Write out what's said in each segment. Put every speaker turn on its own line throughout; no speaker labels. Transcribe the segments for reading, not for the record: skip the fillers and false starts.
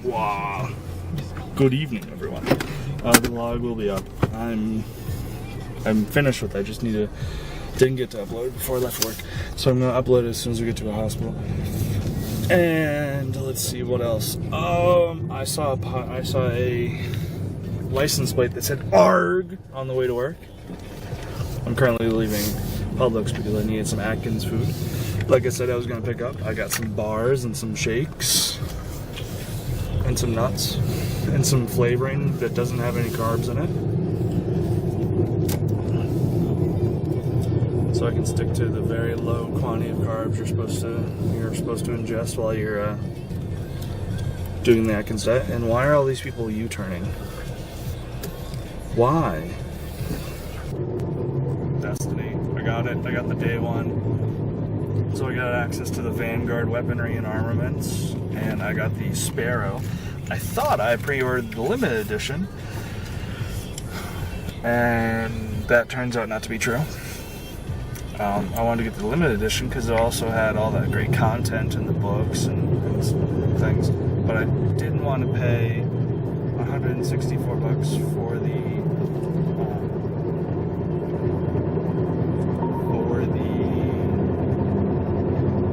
Wow. Good evening, everyone. The vlog will be up. I'm finished with it. I just didn't get to upload before I left work, so I'm gonna upload it as soon as we get to a hospital. And let's see what else. I saw a license plate that said ARG on the way to work. I'm currently leaving Publix because I needed some Atkins food. Like I said, I was gonna pick up. I got some bars and some shakes and some nuts and some flavoring that doesn't have any carbs in it, so I can stick to the very low quantity of carbs you're supposed to ingest while you're doing the Atkins diet. And why are all these people U-turning? Why? Destiny. I got it. I got the day one. So I got access to the Vanguard weaponry and armaments, and I got the Sparrow. I thought I pre-ordered the limited edition, and that turns out not to be true. I wanted to get the limited edition because it also had all that great content in the books and things, but I didn't want to pay 164 bucks for the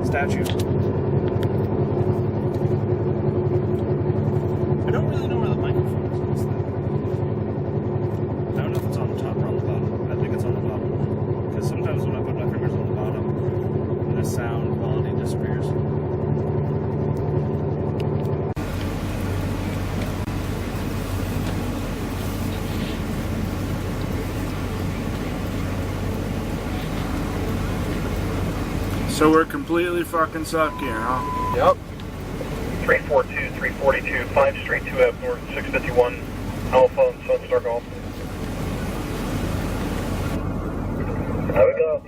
statue. I don't really know where the microphone is on this thing. I don't know if it's on the top or on the bottom. I think it's on the bottom, because sometimes when I put my fingers on the bottom, the sound quality disappears. So we're completely fucking stuck here, huh?
Yep. 342, 342, 5 straight 2 up north, 651, Alpha and Sunstar Golf. There we go.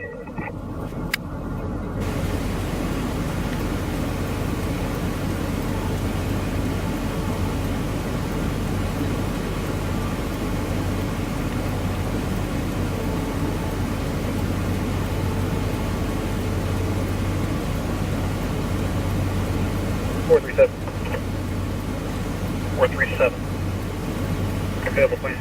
Four three seven. 437. Available, please.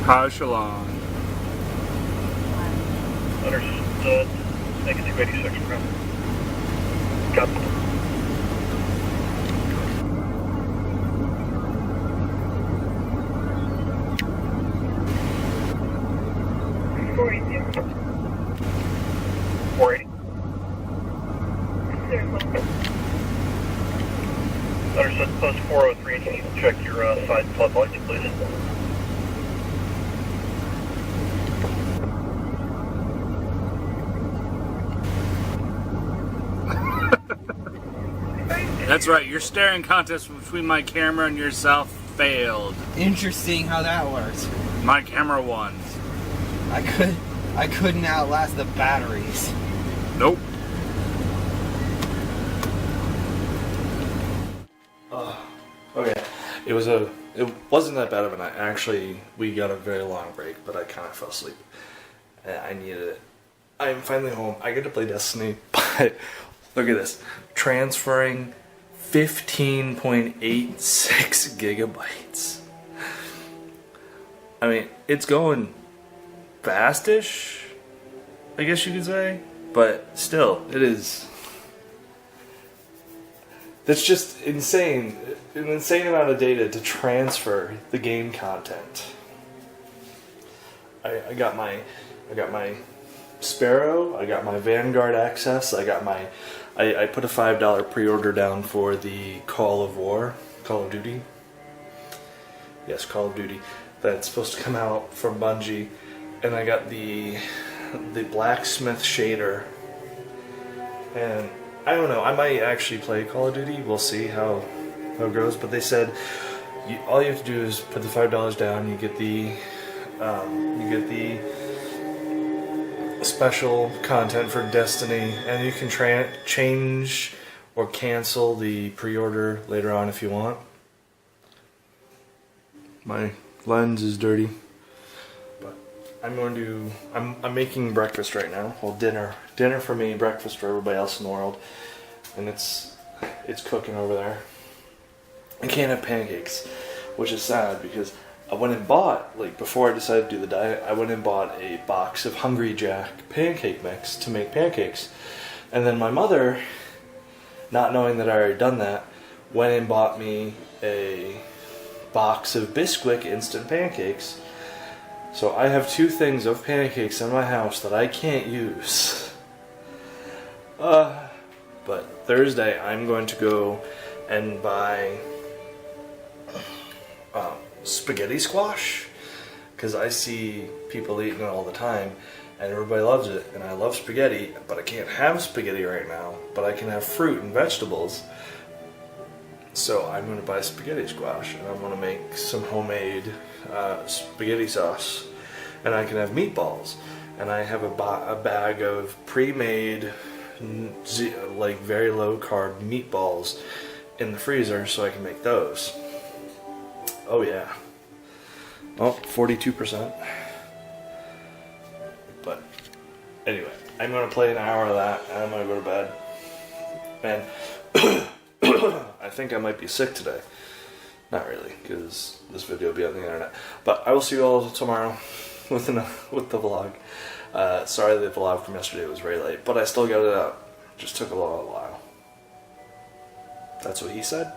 Echelon.
Understood. Make it 286 per hour. Got it. Understood. Post 403. Can you check your side floodlights, please?
That's right, your staring contest between my camera and yourself failed.
Interesting how that works.
My camera won.
I couldn't outlast the batteries.
Nope.
Okay, it wasn't that bad of a night. Actually, we got a very long break, but I kind of fell asleep. I needed it. I'm finally home. I get to play Destiny, but look at this. Transferring 15.86 gigabytes. I mean, it's going fastish, I guess you could say, but still, it is. That's just insane. An insane amount of data to transfer the game content. I got my Sparrow, I got my Vanguard access, I put a $5 pre-order down for the Call of Duty. Yes, Call of Duty. That's supposed to come out from Bungie, and I got the blacksmith shader, and I don't know, I might actually play Call of Duty. We'll see how it goes, but they said all you have to do is put the $5 down, you get the special content for Destiny, and you can change or cancel the pre-order later on if you want. My lens is dirty, but I'm making breakfast right now. Well, dinner for me, breakfast for everybody else in the world, and it's cooking over there. I can't have pancakes, which is sad because I went and bought, like, before I decided to do the diet, I went and bought a box of Hungry Jack pancake mix to make pancakes. And then my mother, not knowing that I already done that, went and bought me a box of Bisquick instant pancakes. So I have 2 things of pancakes in my house that I can't use. But Thursday I'm going to go and buy spaghetti squash, because I see people eating it all the time and everybody loves it, and I love spaghetti, but I can't have spaghetti right now, but I can have fruit and vegetables. So I'm going to buy spaghetti squash, and I'm going to make some homemade spaghetti sauce, and I can have meatballs, and I have a bag of pre-made like very low carb meatballs in the freezer, so I can make those. Oh yeah. Oh, 42%. But anyway, I'm going to play an hour of that, and I'm going to go to bed. Man, I think I might be sick today. Not really, because this video will be on the internet. But I will see you all tomorrow with the vlog. Sorry the vlog from yesterday was very late, but I still got it out. Just took a little while. That's what he said.